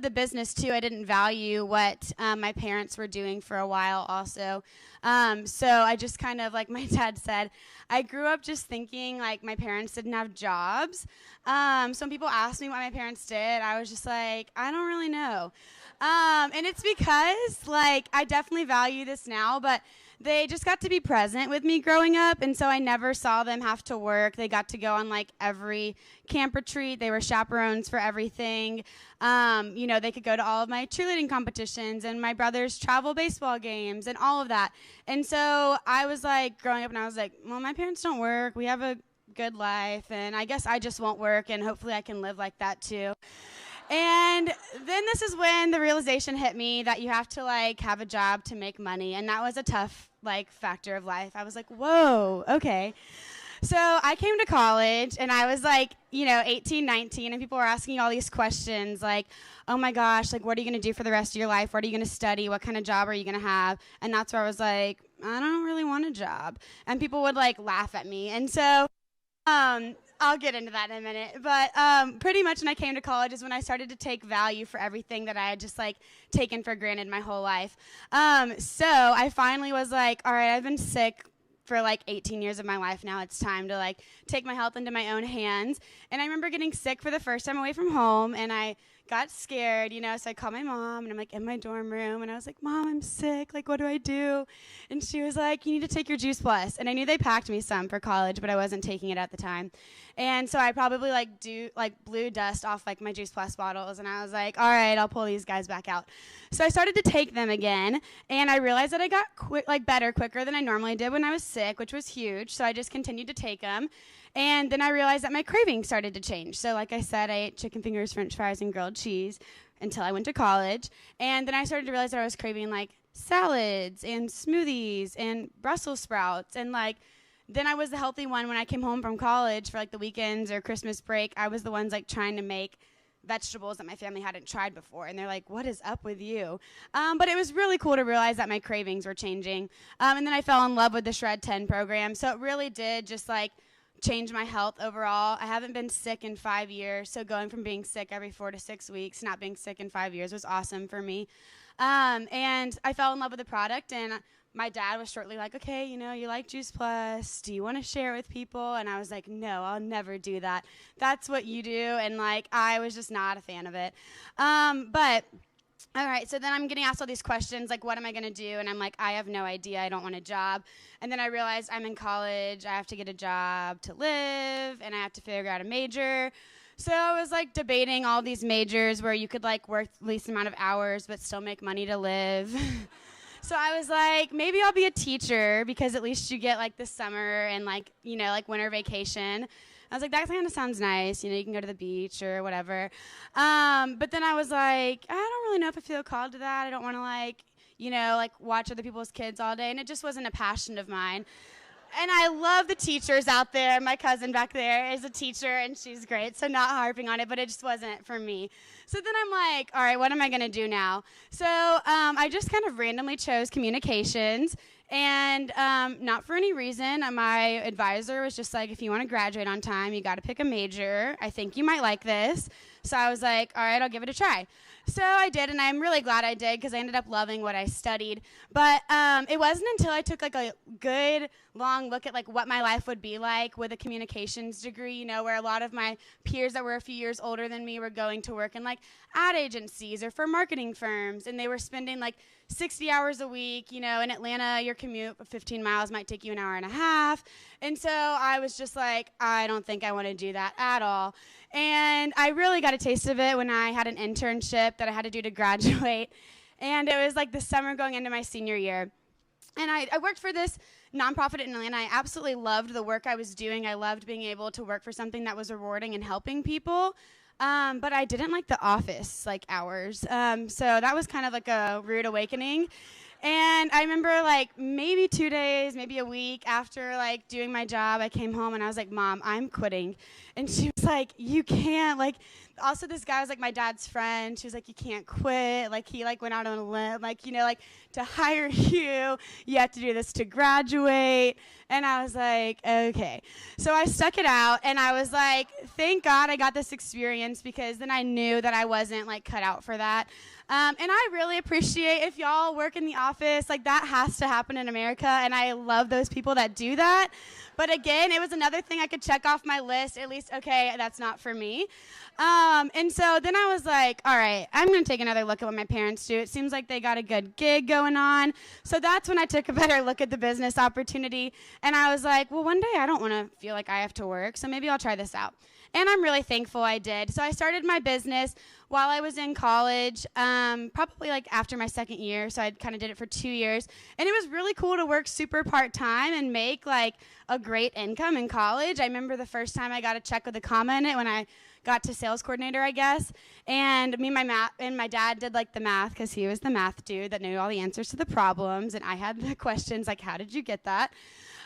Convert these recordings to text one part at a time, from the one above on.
the business too, I didn't value what my parents were doing for a while also. So I just kind of, like my dad said, I grew up just thinking like my parents didn't have jobs. So when people asked me what my parents did, I was just like, I don't really know. And it's because like I definitely value this now, but they just got to be present with me growing up, and so I never saw them have to work. They got to go on like every camp retreat. They were chaperones for everything. They could go to all of my cheerleading competitions and my brother's travel baseball games and all of that. And so I was like growing up, and I was like, well, my parents don't work. We have a good life, and I guess I just won't work, and hopefully I can live like that too. And then this is when the realization hit me that you have to like have a job to make money, and that was a tough like factor of life. I was like, whoa, okay. So I came to college, and I was like, 18, 19, and people were asking all these questions like, oh my gosh, like what are you going to do for the rest of your life? What are you going to study? What kind of job are you going to have? And that's where I was like, I don't really want a job. And people would like laugh at me. And so I'll get into that in a minute, but pretty much when I came to college is when I started to take value for everything that I had just like taken for granted my whole life. So I finally was like, all right, I've been sick for like 18 years of my life now. It's time to like take my health into my own hands. And I remember getting sick for the first time away from home, and I got scared, so I called my mom, and I'm like in my dorm room, and I was like, Mom, I'm sick, like what do I do? And she was like, you need to take your Juice Plus. And I knew they packed me some for college, but I wasn't taking it at the time. And so I probably blew dust off like my Juice Plus bottles, and I was like, all right, I'll pull these guys back out. So I started to take them again, and I realized that I got better quicker than I normally did when I was sick, which was huge. So I just continued to take them. And then I realized that my cravings started to change. So like I said, I ate chicken fingers, french fries, and grilled cheese until I went to college. And then I started to realize that I was craving like salads and smoothies and Brussels sprouts. And like then I was the healthy one when I came home from college for like the weekends or Christmas break. I was the ones like trying to make vegetables that my family hadn't tried before. And they're like, what is up with you? But it was really cool to realize that my cravings were changing. And then I fell in love with the Shred 10 program. So it really did just like change my health overall. I haven't been sick in 5 years, so going from being sick every 4 to 6 weeks, not being sick in 5 years was awesome for me. And I fell in love with the product, and my dad was shortly like, okay, you like Juice Plus, do you want to share it with people? And I was like, no, I'll never do that. That's what you do, and like I was just not a fan of it. But all right, so then I'm getting asked all these questions, like, what am I going to do? And I'm like, I have no idea. I don't want a job. And then I realized I'm in college. I have to get a job to live, and I have to figure out a major. So I was, like, debating all these majors where you could, like, work the least amount of hours but still make money to live. So I was like, maybe I'll be a teacher because at least you get, like, the summer and, like, like winter vacation. I was like, that kind of sounds nice. You can go to the beach or whatever. But then I was like, I don't really know if I feel called to that. I don't want to like watch other people's kids all day. And it just wasn't a passion of mine. And I love the teachers out there. My cousin back there is a teacher, and she's great. So not harping on it, but it just wasn't for me. So then I'm like, all right, what am I going to do now? So I just kind of randomly chose communications. And not for any reason. My advisor was just like, if you want to graduate on time, you got to pick a major. I think you might like this. So I was like, all right, I'll give it a try. So I did, and I'm really glad I did because I ended up loving what I studied. But it wasn't until I took like a good long look at like what my life would be like with a communications degree, where a lot of my peers that were a few years older than me were going to work in like ad agencies or for marketing firms, and they were spending like 60 hours a week. In Atlanta, your commute of 15 miles might take you an hour and a half. And so I was just like, I don't think I want to do that at all. And I really got a taste of it when I had an internship that I had to do to graduate. And it was like the summer going into my senior year. And I worked for this nonprofit in Atlanta. I absolutely loved the work I was doing. I loved being able to work for something that was rewarding and helping people. But I didn't like the office hours. So that was kind of like a rude awakening. And I remember like maybe 2 days, maybe a week after like doing my job, I came home and I was like, Mom, I'm quitting. And she was like, you can't, like also this guy was like my dad's friend. She was like, you can't quit. Like he like went out on a limb, like, you know, like to hire you have to do this to graduate. And I was like, okay. So I stuck it out, and I was like, thank God I got this experience, because then I knew that I wasn't like cut out for that. And I really appreciate if y'all work in the office, like that has to happen in America, and I love those people that do that. But again, it was another thing I could check off my list, at least, okay, that's not for me. And so then I was like, all right, I'm going to take another look at what my parents do. It seems like they got a good gig going on. So that's when I took a better look at the business opportunity. And I was like, well, one day I don't want to feel like I have to work, so maybe I'll try this out. And I'm really thankful I did. So I started my business while I was in college, probably like after my second year. So I kind of did it for 2 years. And it was really cool to work super part-time and make like a great income in college. I remember the first time I got a check with a comma in it when I got to sales coordinator, I guess. And me and my dad did like the math, because he was the math dude that knew all the answers to the problems. And I had the questions like, how did you get that?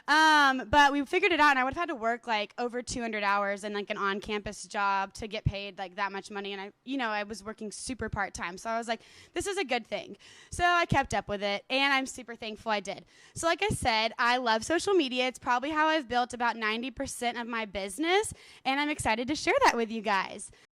But we figured it out, and I would have had to work like over 200 hours in like an on-campus job to get paid like that much money. And I was working super part-time. So I was like, this is a good thing. So I kept up with it, and I'm super thankful I did. So like I said, I love social media. It's probably how I've built about 90% of my business, and I'm excited to share that with you guys.